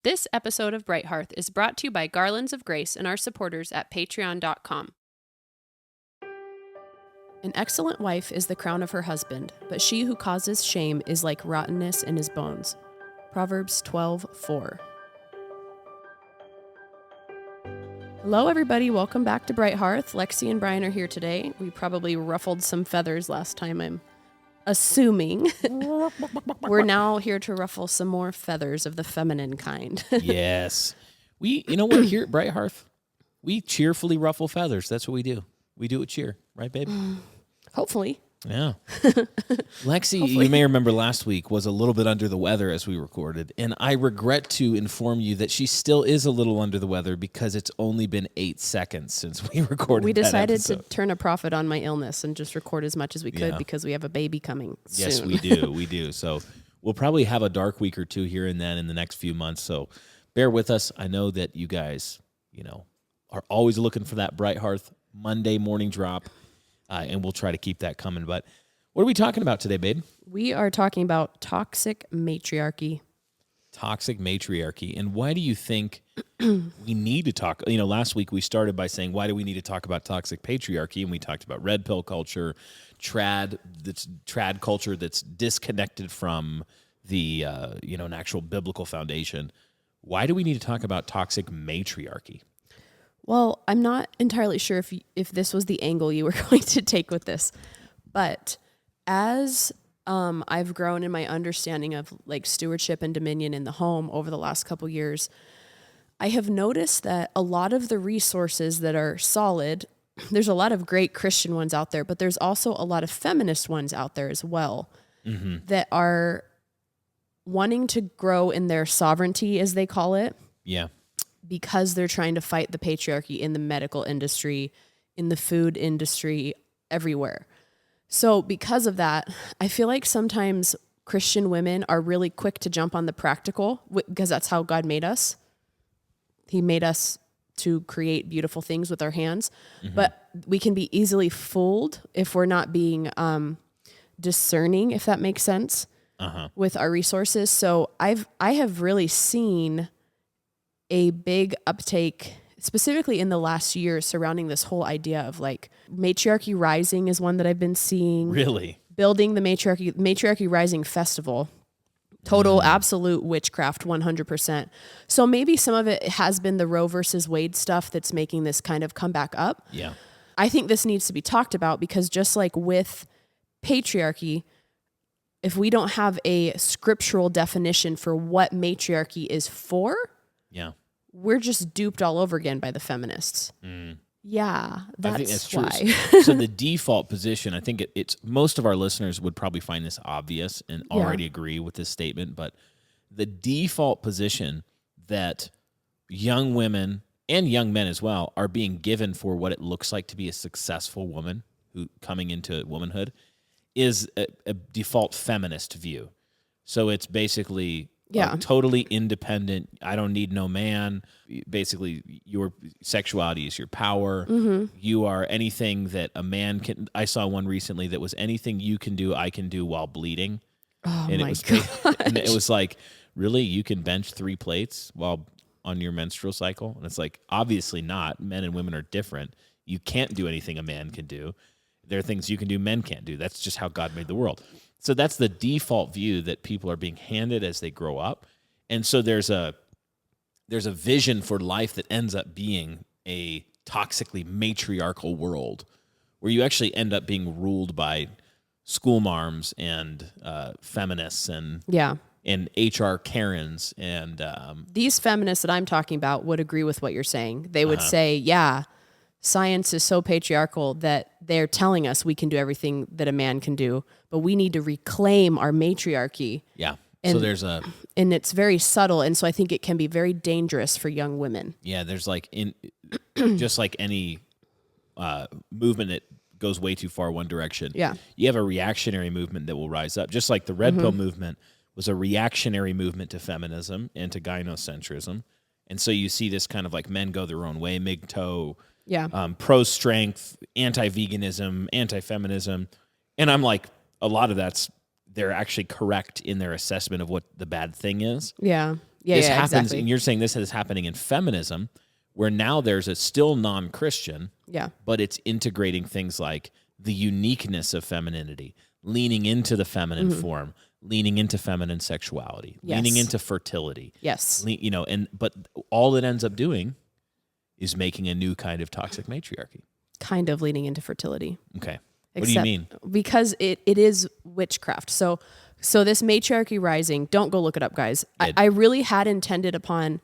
This episode of Bright Hearth is brought to you by Garlands of Grace and our supporters at patreon.com. An excellent wife is the crown of her husband, but she who causes shame is like rottenness in his bones. Proverbs 12:4. Hello, everybody. Welcome back to Bright Hearth. Lexy and Brian are here today. We probably ruffled some feathers last time, I'm assuming. We're now here to ruffle some more feathers of the feminine kind. Yes. You know what, here at Bright Hearth, we cheerfully ruffle feathers. That's what we do. We do it cheer. Right, babe? Hopefully. Yeah. Lexy, you may remember last week, was a little bit under the weather as we recorded, and I regret to inform you that she still is a little under the weather because it's only been 8 seconds since we recorded. We decided to turn a profit on my illness and just record as much as we could because we have a baby coming soon. Yes, we do. We do. So we'll probably have a dark week or two here and then in the next few months. So bear with us. I know that you guys, are always looking for that Bright Hearth Monday morning drop. And we'll try to keep that coming. But what are we talking about today, babe? We are talking about toxic matriarchy. Toxic matriarchy. And why do you think we need to talk? Last week we started by saying, why do we need to talk about toxic patriarchy? And we talked about red pill culture, trad culture that's disconnected from the, an actual biblical foundation. Why do we need to talk about toxic matriarchy? Well, I'm not entirely sure if this was the angle you were going to take with this, but as I've grown in my understanding of like stewardship and dominion in the home over the last couple years, I have noticed that a lot of the resources that are solid, there's a lot of great Christian ones out there, but there's also a lot of feminist ones out there as well that are wanting to grow in their sovereignty, as they call it. Yeah. Because they're trying to fight the patriarchy in the medical industry, in the food industry, everywhere. So because of that, I feel like sometimes Christian women are really quick to jump on the practical because that's how God made us. He made us to create beautiful things with our hands, but we can be easily fooled if we're not being discerning, if that makes sense, with our resources. So I have really seen a big uptake, specifically in the last year, surrounding this whole idea of like Matriarchy Rising is one that I've been seeing. Really? Building the Matriarchy Rising Festival. Total absolute witchcraft, 100%. So maybe some of it has been the Roe versus Wade stuff that's making this kind of come back up. Yeah. I think this needs to be talked about because just like with patriarchy, if we don't have a scriptural definition for what matriarchy is for, we're just duped all over again by the feminists. Yeah, that's why. So the default position, I think it's most of our listeners would probably find this obvious and already agree with this statement, but the default position that young women and young men as well are being given for what it looks like to be a successful woman who coming into womanhood is a default feminist view. So it's basically totally independent. I don't need no man. Basically, your sexuality is your power. You are anything that a man can. I saw one recently that was anything you can do, I can do while bleeding. Oh, and my God. And it was like, really? You can bench 3 plates while on your menstrual cycle? And it's like, obviously not. Men and women are different. You can't do anything a man can do. There are things you can do men can't do. That's just how God made the world. So that's the default view that people are being handed as they grow up. And so there's a vision for life that ends up being a toxically matriarchal world where you actually end up being ruled by school marms and feminists and HR Karens. And these feminists that I'm talking about would agree with what you're saying. They would say, science is so patriarchal that they're telling us we can do everything that a man can do, but we need to reclaim our matriarchy. Yeah. And, so and it's very subtle. And so I think it can be very dangerous for young women. Yeah. There's just like any movement that goes way too far one direction. Yeah. You have a reactionary movement that will rise up. Just like the red pill movement was a reactionary movement to feminism and to gynocentrism. And so you see this kind of like men go their own way, MGTOW, pro-strength, anti-veganism, anti-feminism. And I'm like, a lot of that's, they're actually correct in their assessment of what the bad thing is. Yeah. Yeah, this yeah, happens, exactly. and you're saying this is happening in feminism, where now there's a still non-Christian, Yeah. but it's integrating things like the uniqueness of femininity, leaning into the feminine form, leaning into feminine sexuality, leaning Yes. into fertility. Yes. But all it ends up doing is making a new kind of toxic matriarchy. Kind of leaning into fertility. Okay. What do you mean? Because it is witchcraft. So this matriarchy rising, don't go look it up, guys. I really had intended upon,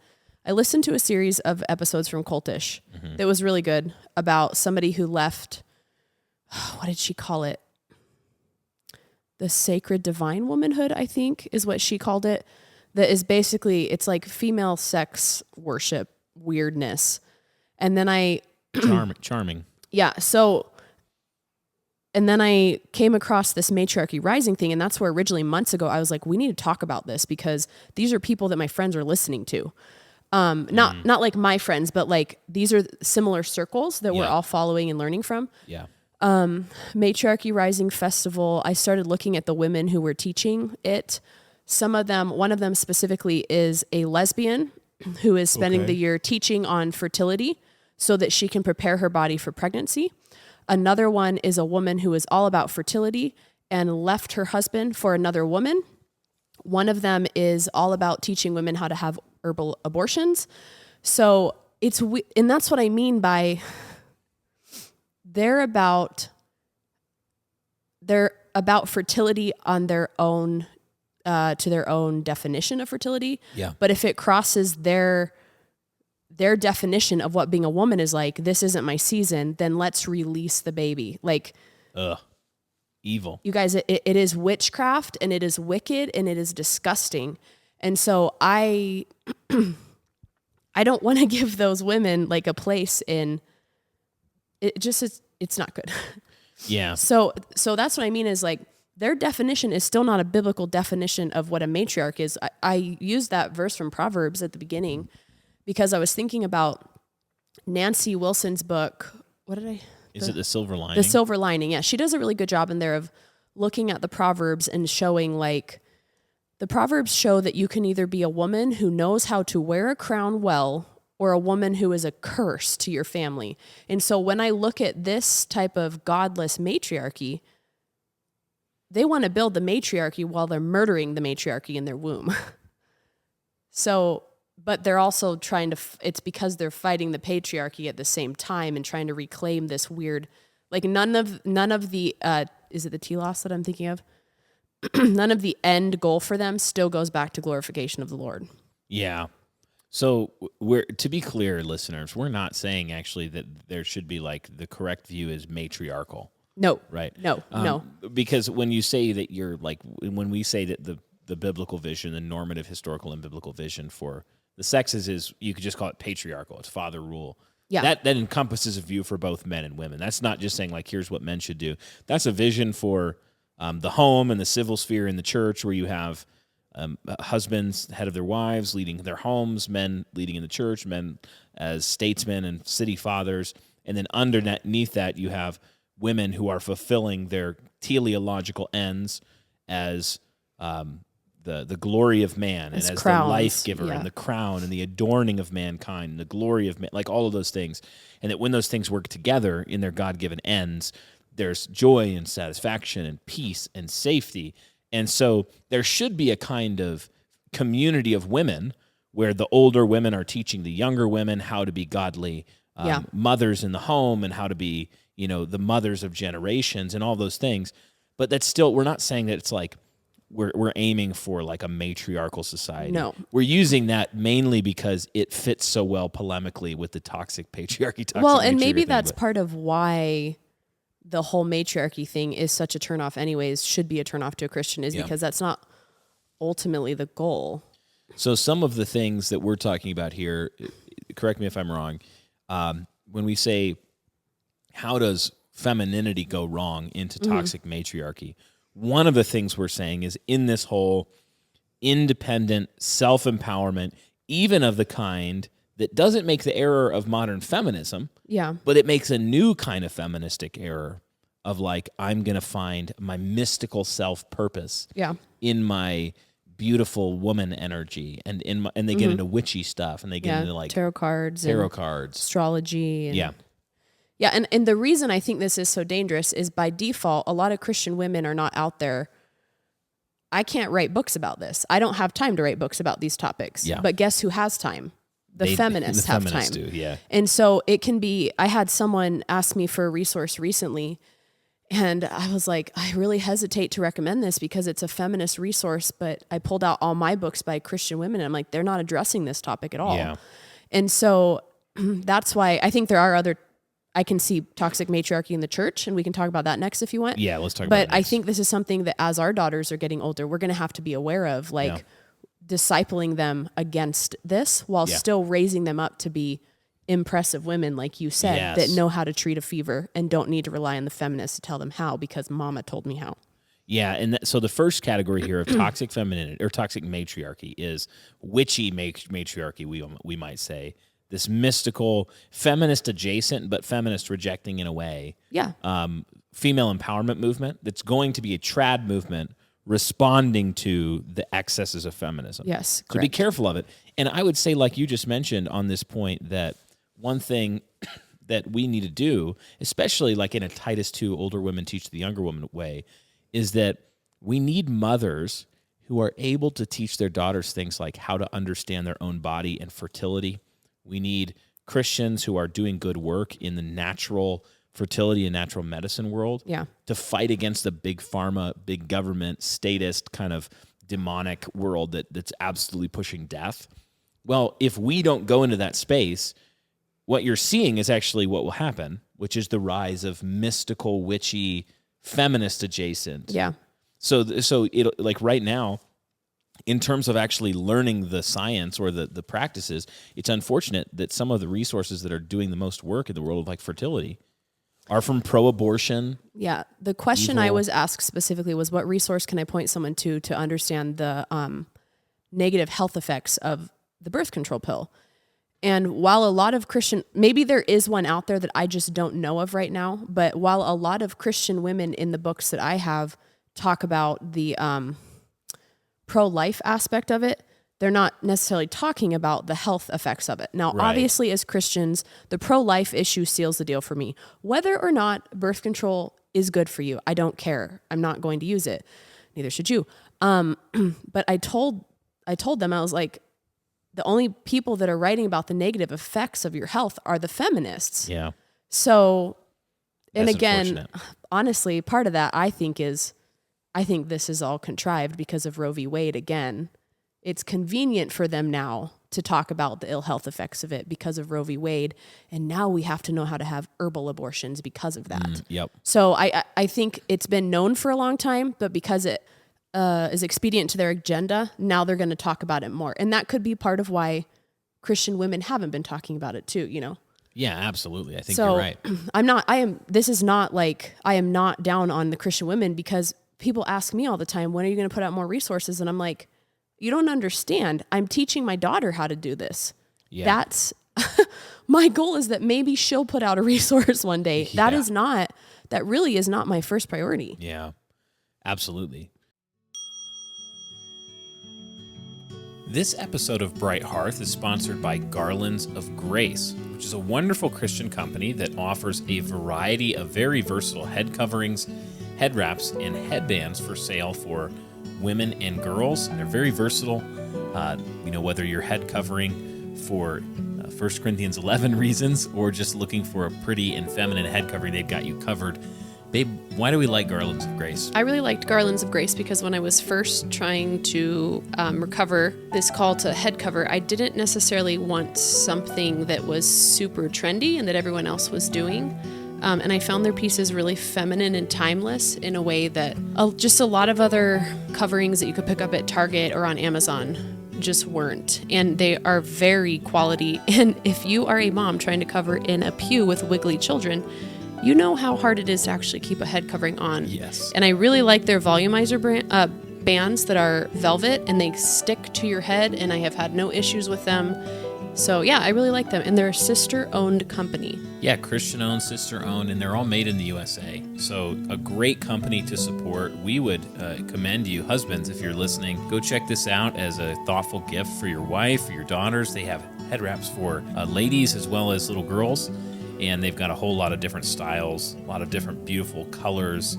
I listened to a series of episodes from Cultish that was really good about somebody who left, what did she call it? The sacred divine womanhood, I think is what she called it. That is basically, it's like female sex worship weirdness. And then Charming. Yeah. So, and then I came across this matriarchy rising thing. And that's where originally months ago, I was like, we need to talk about this because these are people that my friends are listening to. Not like my friends, but like these are similar circles that we're all following and learning from. Yeah. Matriarchy Rising Festival. I started looking at the women who were teaching it. Some of them, one of them specifically is a lesbian who is spending the year teaching on fertility so that she can prepare her body for pregnancy. Another one is a woman who is all about fertility and left her husband for another woman. One of them is all about teaching women how to have herbal abortions. So and that's what I mean by they're about fertility on their own, to their own definition of fertility. Yeah. But if it crosses their definition of what being a woman is like, this isn't my season, then let's release the baby. Like, evil. You guys, it is witchcraft and it is wicked and it is disgusting. And so I don't want to give those women like a place in it. Just it's not good. Yeah. So that's what I mean is like their definition is still not a biblical definition of what a matriarch is. I used that verse from Proverbs at the beginning because I was thinking about Nancy Wilson's book. Is it The Silver Lining? The Silver Lining. Yeah. She does a really good job in there of looking at the Proverbs and showing like the Proverbs show that you can either be a woman who knows how to wear a crown well or a woman who is a curse to your family. And so when I look at this type of godless matriarchy, they want to build the matriarchy while they're murdering the matriarchy in their womb. But they're also trying to, it's because they're fighting the patriarchy at the same time and trying to reclaim this weird, like none of the, is it the telos that I'm thinking of? None of the end goal for them still goes back to glorification of the Lord. Yeah. So to be clear, listeners, we're not saying actually that there should be like the correct view is matriarchal. No. Right. No. Because when you say that you're like, when we say that the biblical vision, the normative, historical, and biblical vision for the sexes is, you could just call it patriarchal. It's father rule. Yeah. That encompasses a view for both men and women. That's not just saying like, here's what men should do. That's a vision for the home and the civil sphere in the church, where you have husbands, head of their wives, leading their homes, men leading in the church, men as statesmen and city fathers. And then underneath that, you have women who are fulfilling their teleological ends as the glory of man and as crowns, the life giver, yeah. and the crown and the adorning of mankind and the glory of man, like all of those things. And that when those things work together in their God-given ends, there's joy and satisfaction and peace and safety. And so there should be a kind of community of women where the older women are teaching the younger women how to be godly mothers in the home and how to be, the mothers of generations and all those things. But that's still, we're not saying that it's like we're aiming for like a matriarchal society. No. We're using that mainly because it fits so well polemically with the toxic patriarchy. Well, and maybe that's part of why the whole matriarchy thing is such a turnoff anyways, should be a turnoff to a Christian, is because that's not ultimately the goal. So some of the things that we're talking about here, correct me if I'm wrong, when we say, how does femininity go wrong into toxic matriarchy? One of the things we're saying is in this whole independent self-empowerment, even of the kind that doesn't make the error of modern feminism, but it makes a new kind of feministic error of like, I'm going to find my mystical self-purpose in my beautiful woman energy, and they get into witchy stuff, and they get into like tarot cards, astrology, and yeah. And the reason I think this is so dangerous is by default, a lot of Christian women are not out there. I can't write books about this. I don't have time to write books about these topics. Yeah. But guess who has time? The feminists have time. Do, yeah. And so it can be, I had someone ask me for a resource recently, and I was like, I really hesitate to recommend this because it's a feminist resource, but I pulled out all my books by Christian women, and I'm like, they're not addressing this topic at all. Yeah. And so that's why I think there are I can see toxic matriarchy in the church, and we can talk about that next if you want. Yeah, let's talk about it. But I think this is something that as our daughters are getting older, we're going to have to be aware of, like discipling them against this while still raising them up to be impressive women, like you said, that know how to treat a fever and don't need to rely on the feminists to tell them how because mama told me how. Yeah, and so the first category here of toxic femininity or toxic matriarchy is witchy matriarchy, we might say. This mystical, feminist adjacent, but feminist rejecting in a way. Yeah. Female empowerment movement that's going to be a trad movement responding to the excesses of feminism. Yes, correct. So be careful of it. And I would say, like you just mentioned on this point, that one thing that we need to do, especially like in a Titus 2 older women teach the younger woman way, is that we need mothers who are able to teach their daughters things like how to understand their own body and fertility. We need Christians who are doing good work in the natural fertility and natural medicine world to fight against the big pharma, big government, statist kind of demonic world that's absolutely pushing death. Well, if we don't go into that space, what you're seeing is actually what will happen, which is the rise of mystical, witchy, feminist adjacent. Yeah. So it like right now, in terms of actually learning the science or the practices, it's unfortunate that some of the resources that are doing the most work in the world of like fertility are from pro-abortion. Yeah. The question I was asked specifically was, what resource can I point someone to understand the negative health effects of the birth control pill? And while a lot of maybe there is one out there that I just don't know of right now, but while a lot of Christian women in the books that I have talk about the pro-life aspect of it, they're not necessarily talking about the health effects of it. Now, obviously, as Christians, the pro-life issue seals the deal for me. Whether or not birth control is good for you, I don't care. I'm not going to use it. Neither should you. But I told them, I was like, the only people that are writing about the negative effects of your health are the feminists. Yeah. So, and That's again, honestly, part of that I think this is all contrived because of Roe v. Wade again. It's convenient for them now to talk about the ill health effects of it because of Roe v. Wade. And now we have to know how to have herbal abortions because of that. Yep. So I think it's been known for a long time, but because it is expedient to their agenda, now they're going to talk about it more. And that could be part of why Christian women haven't been talking about it too, you know? Yeah, absolutely. I think you're right. I am not down on the Christian women because people ask me all the time, when are you going to put out more resources? And I'm like, you don't understand. I'm teaching my daughter how to do this. Yeah. That's my goal, is that maybe she'll put out a resource one day. Yeah. That really is not my first priority. Yeah, absolutely. This episode of Bright Hearth is sponsored by Garlands of Grace, which is a wonderful Christian company that offers a variety of very versatile head coverings, head wraps, and headbands for sale for women and girls. They're very versatile. Whether you're head covering for 1 Corinthians 11 reasons or just looking for a pretty and feminine head covering, they've got you covered. Babe, why do we like Garlands of Grace? I really liked Garlands of Grace because when I was first trying to recover this call to head cover, I didn't necessarily want something that was super trendy and that everyone else was doing. And I found their pieces really feminine and timeless in a way that just a lot of other coverings that you could pick up at Target or on Amazon just weren't. And they are very quality. And if you are a mom trying to cover in a pew with wiggly children, you know how hard it is to actually keep a head covering on. Yes. And I really like their volumizer bands that are velvet and they stick to your head, and I have had no issues with them. So yeah, I really like them. And they're a sister-owned company. Yeah, Christian-owned, sister-owned, and they're all made in the USA. So a great company to support. We would commend you, husbands, if you're listening. Go check this out as a thoughtful gift for your wife, for your daughters. They have head wraps for ladies as well as little girls. And they've got a whole lot of different styles, a lot of different beautiful colors,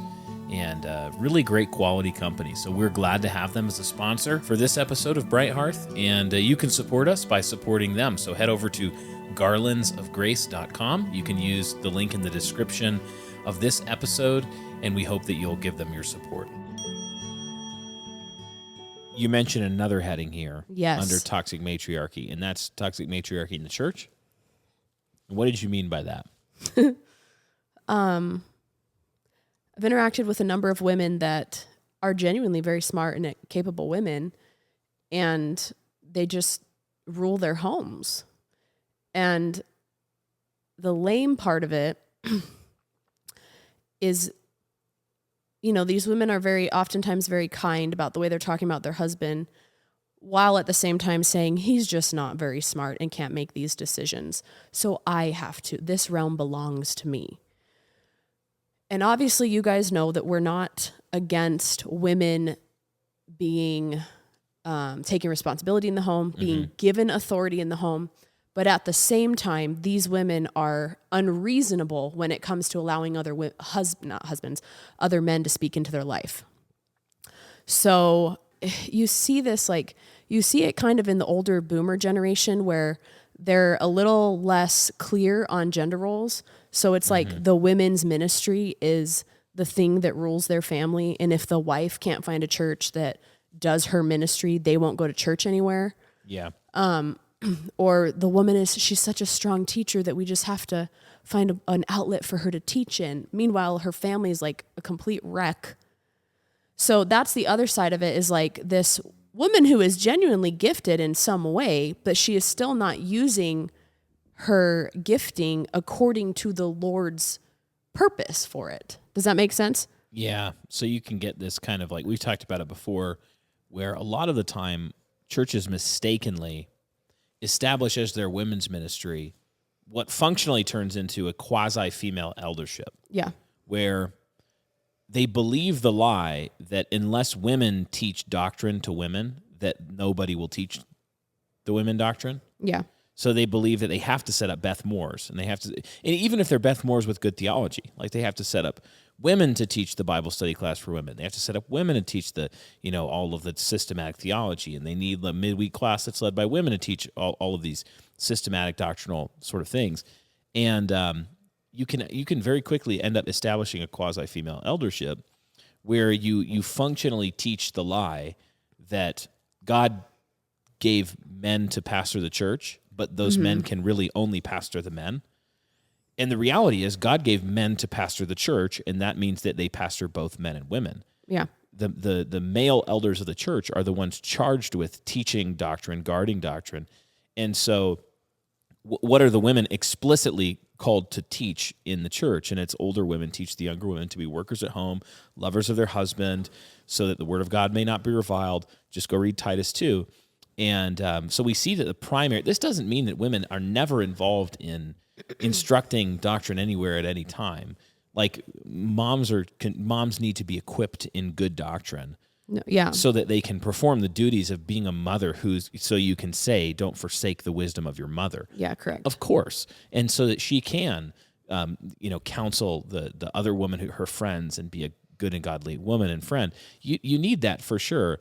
and really great quality company. So we're glad to have them as a sponsor for this episode of Bright Hearth, and you can support us by supporting them. So head over to garlandsofgrace.com. You can use the link in the description of this episode, and we hope that you'll give them your support. You mentioned another heading here under toxic matriarchy, and that's toxic matriarchy in the church. What did you mean by that? I've interacted with a number of women that are genuinely very smart and capable women, and they just rule their homes. And the lame part of it is, these women are oftentimes very kind about the way they're talking about their husband, while at the same time saying he's just not very smart and can't make these decisions. So I have to. This realm belongs to me. And obviously you guys know that we're not against women being, taking responsibility in the home, being given authority in the home. But at the same time, these women are unreasonable when it comes to allowing other other men to speak into their life. So you see this, you see it kind of in the older boomer generation where they're a little less clear on gender roles. So it's like the women's ministry is the thing that rules their family. And if the wife can't find a church that does her ministry, they won't go to church anywhere. Yeah. Or the woman she's such a strong teacher that we just have to find an outlet for her to teach in. Meanwhile, her family is like a complete wreck. So that's the other side of it, is like this woman who is genuinely gifted in some way, but she is still not using her gifting according to the Lord's purpose for it. Does that make sense? Yeah. So you can get this kind of we've talked about it before, where a lot of the time churches mistakenly establish as their women's ministry what functionally turns into a quasi-female eldership. Yeah. Where they believe the lie that unless women teach doctrine to women, that nobody will teach the women doctrine. Yeah. So they believe that they have to set up Beth Moores, and even if they're Beth Moores with good theology, they have to set up women to teach the Bible study class for women. They have to set up women to teach all of the systematic theology, and they need the midweek class that's led by women to teach all of these systematic doctrinal sort of things. And you can very quickly end up establishing a quasi-female eldership where you functionally teach the lie that God gave men to pastor the church, but those men can really only pastor the men. And the reality is God gave men to pastor the church, and that means that they pastor both men and women. Yeah. The male elders of the church are the ones charged with teaching doctrine, guarding doctrine. And so what are the women explicitly called to teach in the church? And it's older women teach the younger women to be workers at home, lovers of their husband, so that the word of God may not be reviled. Just go read Titus 2. And so we see that the primary, this doesn't mean that women are never involved in instructing doctrine anywhere at any time. Moms need to be equipped in good doctrine. No, yeah. So that they can perform the duties of being a mother so you can say, don't forsake the wisdom of your mother. Yeah, correct. Of course. And so that she can, counsel the other woman, her friends, and be a good and godly woman and friend. You need that for sure.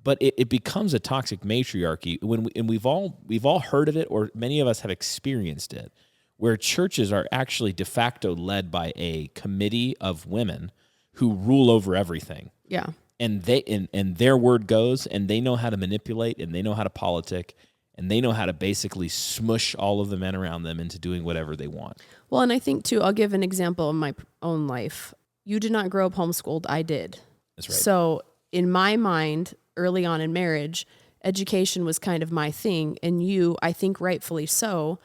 But it becomes a toxic matriarchy and we've all heard of it, or many of us have experienced it, where churches are actually de facto led by a committee of women who rule over everything. Yeah. And and their word goes, and they know how to manipulate, and they know how to politic, and they know how to basically smush all of the men around them into doing whatever they want. Well, and I think too, I'll give an example in my own life. You did not grow up homeschooled. I did. That's right. So in my mind, early on in marriage, education was kind of my thing. And you, I think rightfully so,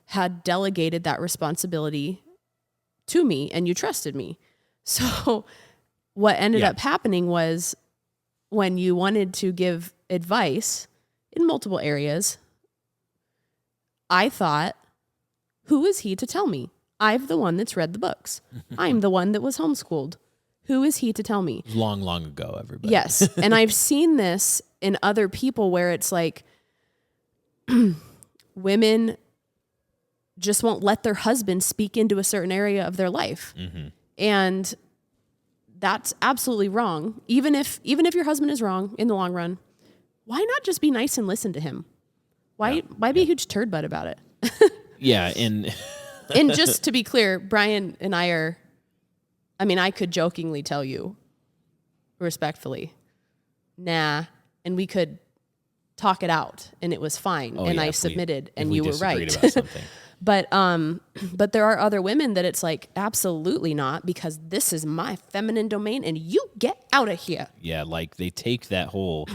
had delegated that responsibility to me, and you trusted me. So what ended up happening was, when you wanted to give advice in multiple areas, I thought, who is he to tell me? I'm the one that's read the books. I'm the one that was homeschooled. Who is he to tell me? Long, long ago, everybody. Yes. And I've seen this in other people where it's like women just won't let their husband speak into a certain area of their life. Mm-hmm. And that's absolutely wrong. Even if your husband is wrong in the long run, why not just be nice and listen to him? Why be a huge turd butt about it? Yeah. And just to be clear, Brian and I I could jokingly tell you respectfully, nah, and we could talk it out and it was fine. I submitted and you were right. About something. But there are other women that it's like, absolutely not, because this is my feminine domain and you get out of here. Yeah. Like they take that whole,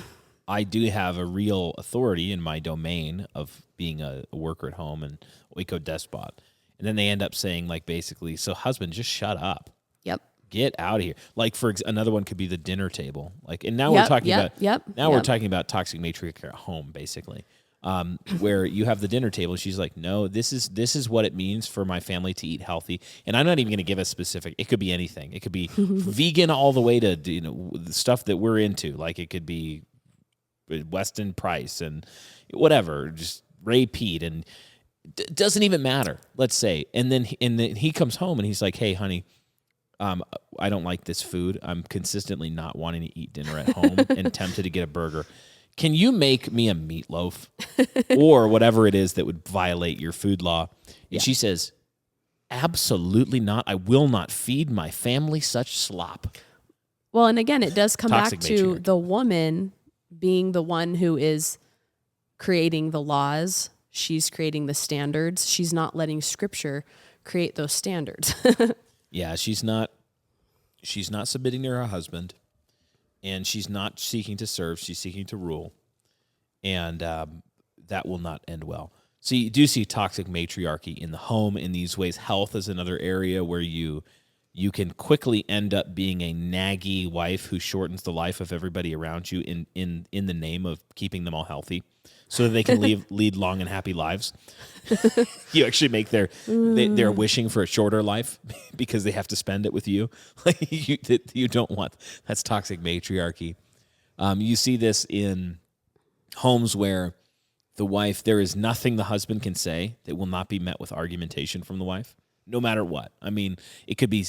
I do have a real authority in my domain of being a worker at home and Waco despot. And then they end up saying like, basically, so husband, just shut up. Yep. Get out of here. Like another one could be the dinner table. Like, and now we're talking we're talking about toxic matriarchy at home, basically. Where you have the dinner table. She's like, no, this is what it means for my family to eat healthy. And I'm not even going to give a specific, it could be anything. It could be vegan all the way to, the stuff that we're into. Like it could be Weston Price and whatever, just Ray Pete, and doesn't even matter, let's say. And then he comes home and he's like, hey, honey, I don't like this food. I'm consistently not wanting to eat dinner at home and tempted to get a burger. Can you make me a meatloaf or whatever it is that would violate your food law? And she says, absolutely not. I will not feed my family such slop. Well, and again, it does come Toxic back to matriarchy. the woman being the one who is creating the laws. She's creating the standards. She's not letting scripture create those standards. Yeah, she's not submitting to her husband, and she's not seeking to serve. She's seeking to rule, and that will not end well. So you do see toxic matriarchy in the home in these ways. Health is another area where you can quickly end up being a naggy wife who shortens the life of everybody around you in the name of keeping them all healthy, so that they can lead long and happy lives. You actually make they're wishing for a shorter life because they have to spend it with you. Like you don't want. That's toxic matriarchy. You see this in homes where the wife, there is nothing the husband can say that will not be met with argumentation from the wife, no matter what. I mean, it could be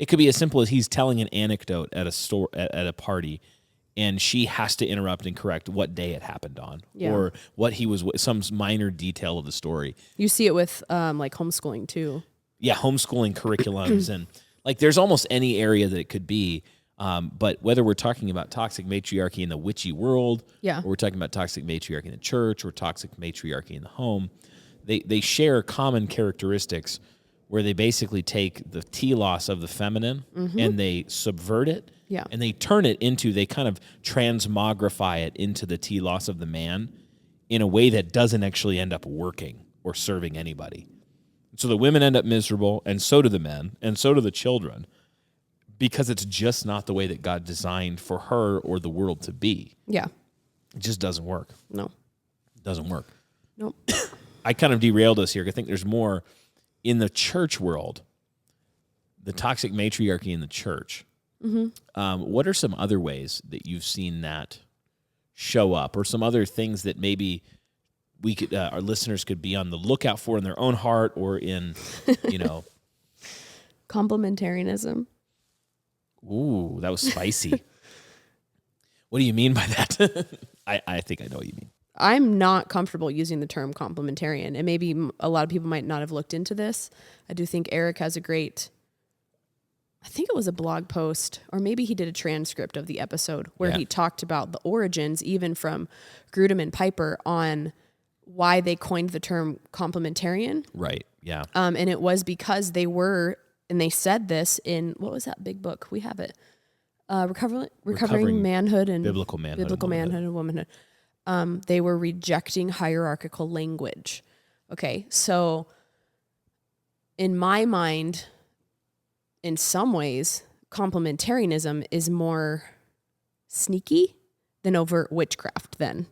as simple as he's telling an anecdote at a store at a party, and she has to interrupt and correct what day it happened on, or what he was, some minor detail of the story. You see it with like homeschooling too. Yeah, homeschooling curriculums, and like there's almost any area that it could be. But whether we're talking about toxic matriarchy in the witchy world, or we're talking about toxic matriarchy in the church, or toxic matriarchy in the home, they share common characteristics where they basically take the telos of the feminine and they subvert it, and they turn it into, they kind of transmogrify it into the telos of the man in a way that doesn't actually end up working or serving anybody. So the women end up miserable, and so do the men, and so do the children, because it's just not the way that God designed for her or the world to be. Yeah. It just doesn't work. No. It doesn't work. Nope. I kind of derailed us here. I think there's more in the church world, the toxic matriarchy in the church. What are some other ways that you've seen that show up, or some other things that maybe we could, our listeners could be on the lookout for in their own heart, or in, complementarianism. Ooh, that was spicy. What do you mean by that? I think I know what you mean. I'm not comfortable using the term complementarian, and maybe a lot of people might not have looked into this. I do think Eric has I think it was a blog post, or maybe he did a transcript of the episode where he talked about the origins, even from Grudem and Piper, on why they coined the term complementarian. Right, yeah. And it was because they said this in, what was that big book? We have it. Recovering Manhood and Biblical Manhood and Womanhood. They were rejecting hierarchical language. Okay, so in my mind, in some ways, complementarianism is more sneaky than overt witchcraft then.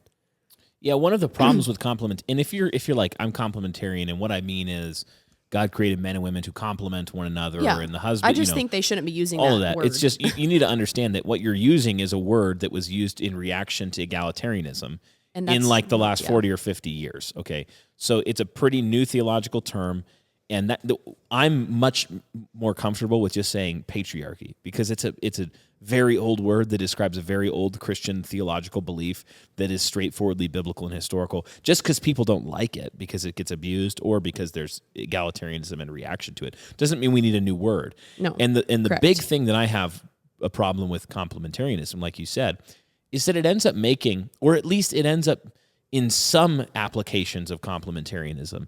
Yeah, one of the problems with complement, and if you're like, I'm complementarian, and what I mean is God created men and women to complement one another, Yeah. and the husband. I just think they shouldn't be using all that of that. word. It's just you need to understand that what you're using is a word that was used in reaction to egalitarianism in like the last 40 or 50 years. Okay, so it's a pretty new theological term, and I'm much more comfortable with just saying patriarchy because it's a very old word that describes a very old Christian theological belief that is straightforwardly biblical and historical. Just because people don't like it because it gets abused or because there's egalitarianism in reaction to it doesn't mean we need a new word. No, and the correct. big thing that I have a problem with complementarianism, like you said, is that it ends up making, or at least it ends up in some applications of complementarianism,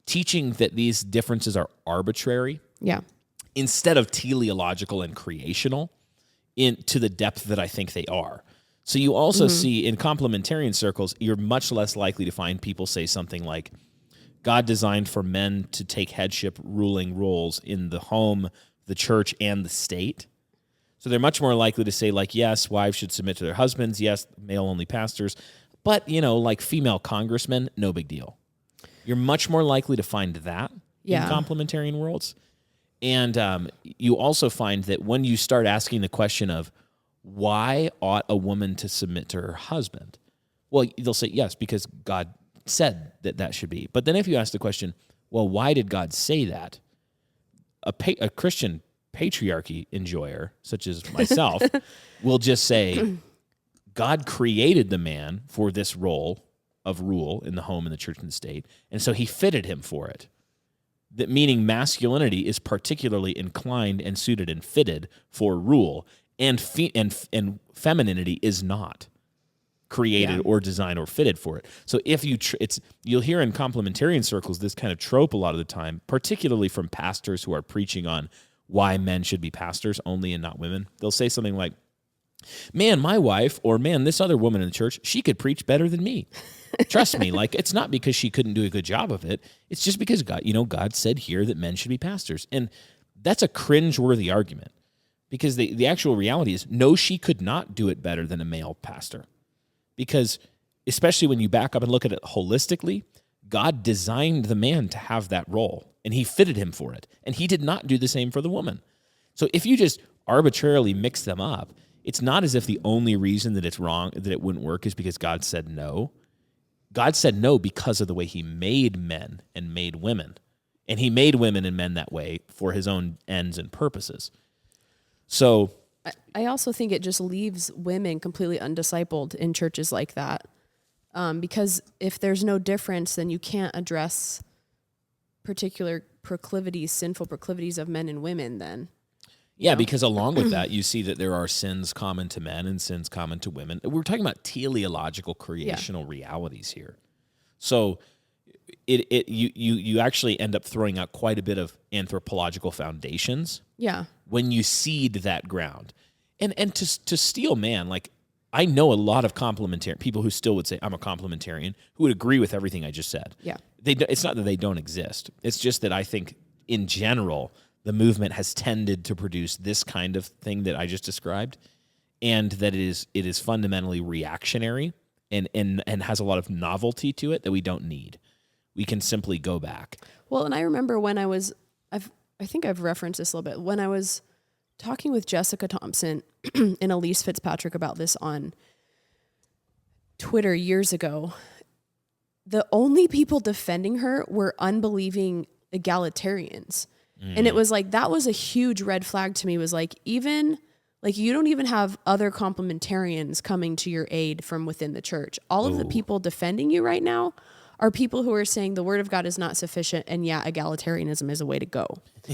teaching that these differences are arbitrary. Yeah. Instead of teleological and creational. To the depth that I think they are. So you also see in complementarian circles, you're much less likely to find people say something like, God designed for men to take headship ruling roles in the home, the church, and the state. So they're much more likely to say, like, yes, wives should submit to their husbands, yes, male-only pastors, but, like female congressmen, no big deal. You're much more likely to find that in complementarian worlds. And you also find that when you start asking the question of why ought a woman to submit to her husband, well, they'll say yes, because God said that should be. But then if you ask the question, well, why did God say that? A Christian patriarchy enjoyer, such as myself, will just say, God created the man for this role of rule in the home, in the church, and the state, and so he fitted him for it. That meaning masculinity is particularly inclined and suited and fitted for rule, and femininity is not created or designed or fitted for it. So if you'll hear in complementarian circles this kind of trope a lot of the time, particularly from pastors who are preaching on why men should be pastors only and not women. They'll say something like, man, my wife, or man, this other woman in the church, she could preach better than me. Trust me, like, it's not because she couldn't do a good job of it. It's just because God said here that men should be pastors. And that's a cringeworthy argument because the actual reality is, no, she could not do it better than a male pastor. Because especially when you back up and look at it holistically, God designed the man to have that role and he fitted him for it. And he did not do the same for the woman. So if you just arbitrarily mix them up, it's not as if the only reason that it's wrong, that it wouldn't work, is because God said no. God said no because of the way he made men and made women. And he made women and men that way for his own ends and purposes. So I also think it just leaves women completely undiscipled in churches like that. Because if there's no difference, then you can't address particular proclivities, sinful proclivities of men and women then. Yeah, because along with that, you see that there are sins common to men and sins common to women. We're talking about teleological creational realities here. So you actually end up throwing out quite a bit of anthropological foundations. Yeah. When you seed that ground. And to steal man, like, I know a lot of complementarian people who still would say, I'm a complementarian, who would agree with everything I just said. Yeah. It's not that they don't exist. It's just that I think in general, the movement has tended to produce this kind of thing that I just described, and that it is fundamentally reactionary and has a lot of novelty to it that we don't need. We can simply go back. Well, and I remember when I think I've referenced this a little bit, when I was talking with Jessica Thompson and Elise Fitzpatrick about this on Twitter years ago, the only people defending her were unbelieving egalitarians. And it was like, that was a huge red flag to me, was like, even like, you don't even have other complementarians coming to your aid from within the church. All of the people defending you right now are people who are saying the word of God is not sufficient. And yeah, egalitarianism is a way to go.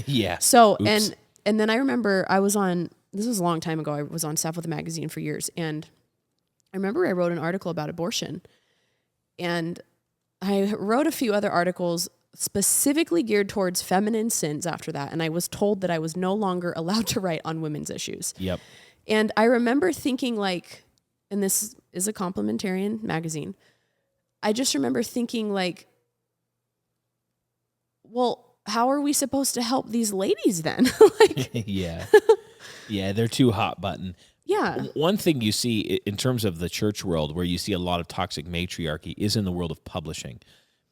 Yeah. So, and then I remember this was a long time ago. I was on staff with a magazine for years. And I remember I wrote an article about abortion, and I wrote a few other articles specifically geared towards feminine sins after that. And I was told that I was no longer allowed to write on women's issues. Yep. And I remember thinking, like, and this is a complementarian magazine, I just remember thinking, like, well, how are we supposed to help these ladies then? Yeah. Yeah, they're too hot button. Yeah. One thing you see in terms of the church world where you see a lot of toxic matriarchy is in the world of publishing,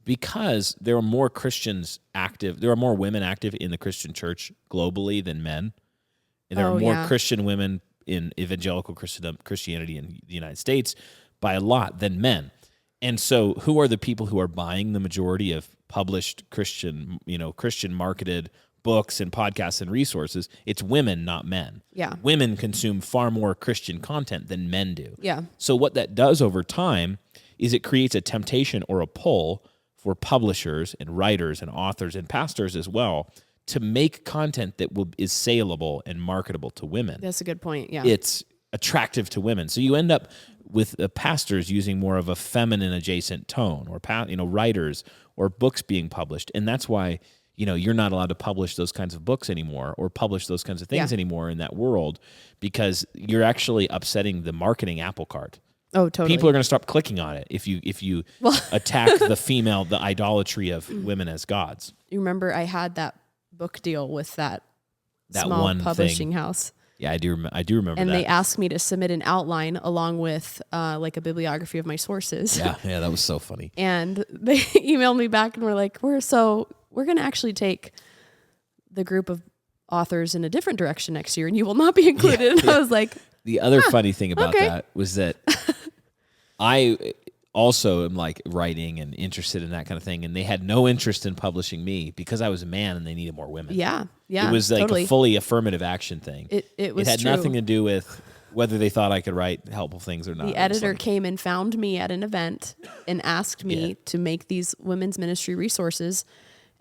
because there are more Christians active. There are more women active in the Christian church globally than men. And there are more Christian women in evangelical Christianity in the United States by a lot than men. And so who are the people who are buying the majority of published Christian marketed books and podcasts and resources? It's women, not men. Yeah. Women consume far more Christian content than men do. Yeah. So what that does over time is it creates a temptation or a pull for publishers and writers and authors and pastors as well to make content that is saleable and marketable to women. That's a good point. Yeah. It's attractive to women. So you end up with pastors using more of a feminine adjacent tone, or writers or books being published. And that's why, you're not allowed to publish those kinds of books anymore or publish those kinds of things anymore in that world, because you're actually upsetting the marketing apple cart. Oh, totally. People are going to stop clicking on it if you attack the idolatry of women as gods. You remember I had that book deal with that small one publishing thing. house. Yeah, I do remember and that. they asked me to submit an outline along with like a bibliography of my sources. Yeah, that was so funny. And they emailed me back and were like, we're going to actually take the group of authors in a different direction next year, and you will not be included. And I was like, the other funny thing about that was that I also am like writing and interested in that kind of thing, and they had no interest in publishing me because I was a man and they needed more women. Yeah. It was like a fully affirmative action thing. It was It had true. nothing to do with whether they thought I could write helpful things or not. The editor came and found me at an event and asked me to make these women's ministry resources,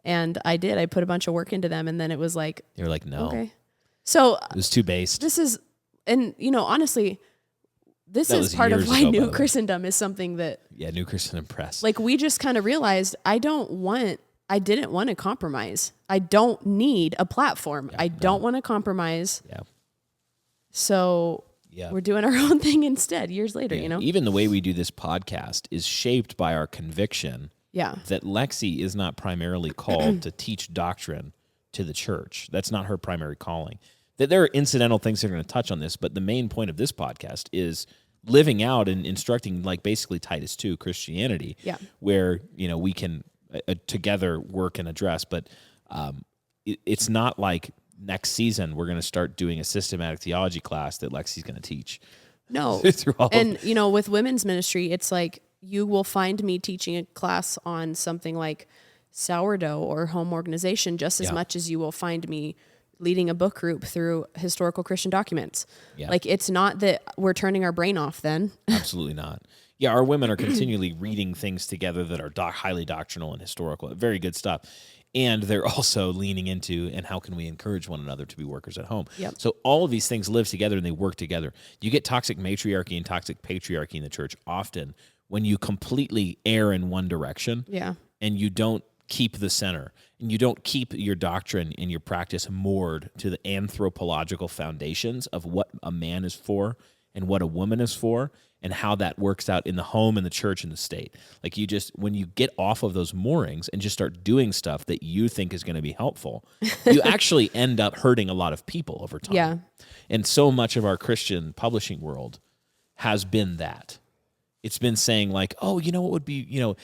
and I did. I put a bunch of work into them, and then it was like... They were like, no. Okay. So... It was too based. This is... And, honestly... This is part of why New Christendom is something that... Yeah, New Christendom Press. Like, we just kind of realized I didn't want to compromise. I don't need a platform. I don't want to compromise. Yeah. So we're doing our own thing instead years later, Even the way we do this podcast is shaped by our conviction that Lexy is not primarily called to teach doctrine to the church. That's not her primary calling. That there are incidental things that are going to touch on this, but the main point of this podcast is living out and instructing, like basically Titus 2 Christianity, where we can together work and address. But it's not like next season we're going to start doing a systematic theology class that Lexy's going to teach. No, and with women's ministry, it's like you will find me teaching a class on something like sourdough or home organization just as much as you will find me leading a book group through historical Christian documents. Yeah. Like, it's not that we're turning our brain off then. Absolutely not. Yeah, our women are continually reading things together that are highly doctrinal and historical. Very good stuff. And they're also leaning into, and how can we encourage one another to be workers at home? Yep. So all of these things live together and they work together. You get toxic matriarchy and toxic patriarchy in the church often when you completely err in one direction and you don't keep the center, and you don't keep your doctrine and your practice moored to the anthropological foundations of what a man is for and what a woman is for and how that works out in the home and the church and the state. Like, when you get off of those moorings and just start doing stuff that you think is going to be helpful, you actually end up hurting a lot of people over time. Yeah. And so much of our Christian publishing world has been that. It's been saying like, oh, what would be,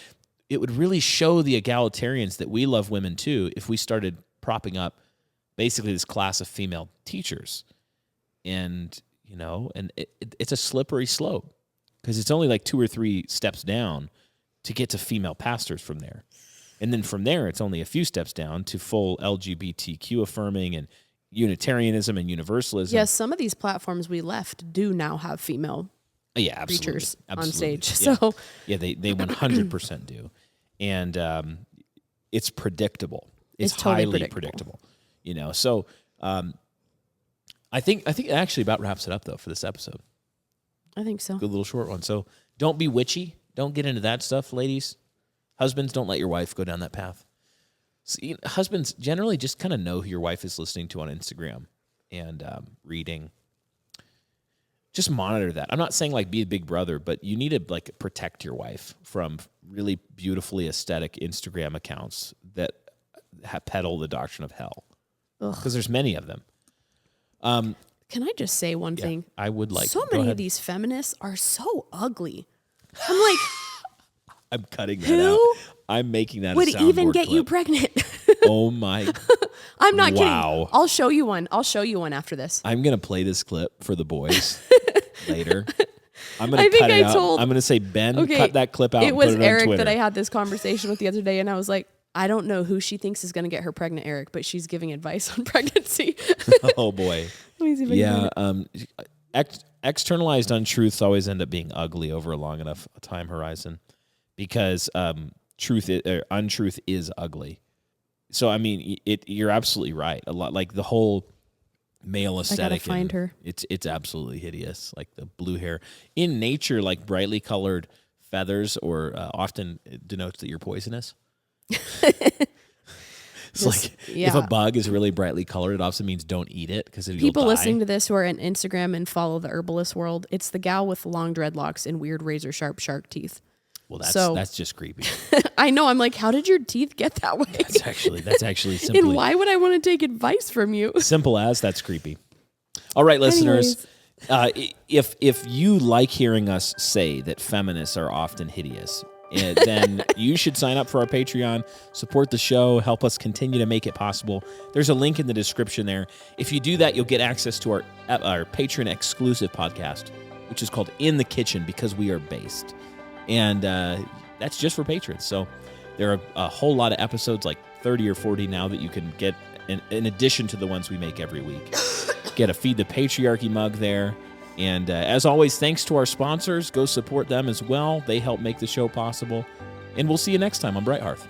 it would really show the egalitarians that we love women too if we started propping up basically this class of female teachers. And, it's a slippery slope because it's only like 2 or 3 steps down to get to female pastors from there. And then from there, it's only a few steps down to full LGBTQ affirming and Unitarianism and Universalism. Yes, some of these platforms we left do now have female preachers on stage. Yeah. So they 100% do. And it's predictable. It's totally highly predictable. So I think it actually about wraps it up though for this episode. I think so. Good little short one. So don't be witchy. Don't get into that stuff, ladies. Husbands, don't let your wife go down that path. See, husbands generally just kind of know who your wife is listening to on Instagram and reading. Just monitor that. I'm not saying like be a big brother, but you need to like protect your wife from really beautifully aesthetic Instagram accounts that peddle the doctrine of hell, because there's many of them. Can I just say one thing? I would like. So many of these feminists are so ugly. I'm like, I'm cutting that who out. I'm making that would a soundboard even get clip. you pregnant? Oh my. I'm not Wow. kidding. I'll show you one. I'll show you one after this. I'm going to play this clip for the boys later. I'm going I to think cut it I out. told- I'm going to say, Ben, Okay, cut that clip out It and was put it on Eric Twitter. that I had this conversation with the other day, and I was like, I don't know who she thinks is going to get her pregnant, Eric, but she's giving advice on pregnancy. Oh, boy. Let me see if I can find it. Externalized untruths always end up being ugly over a long enough time horizon because untruth is ugly. So, I mean, you're absolutely right. A lot like the whole male aesthetic. I gotta find her. It's absolutely hideous. Like the blue hair in nature, like brightly colored feathers, or often denotes that you're poisonous. It's like if a bug is really brightly colored, it also means don't eat it because people listening to this who are on Instagram and follow the herbalist world, it's the gal with long dreadlocks and weird razor sharp shark teeth. Well, that's just creepy. I know. I'm like, how did your teeth get that way? That's actually simply. And why would I want to take advice from you? Simple as that's creepy. All right, listeners. If you like hearing us say that feminists are often hideous, then you should sign up for our Patreon, support the show, help us continue to make it possible. There's a link in the description there. If you do that, you'll get access to our Patreon exclusive podcast, which is called In the Kitchen because we are based. And that's just for patrons. So there are a whole lot of episodes, like 30 or 40 now, that you can get in addition to the ones we make every week. Get a Feed the Patriarchy mug there. And as always, thanks to our sponsors. Go support them as well. They help make the show possible. And we'll see you next time on Bright Hearth.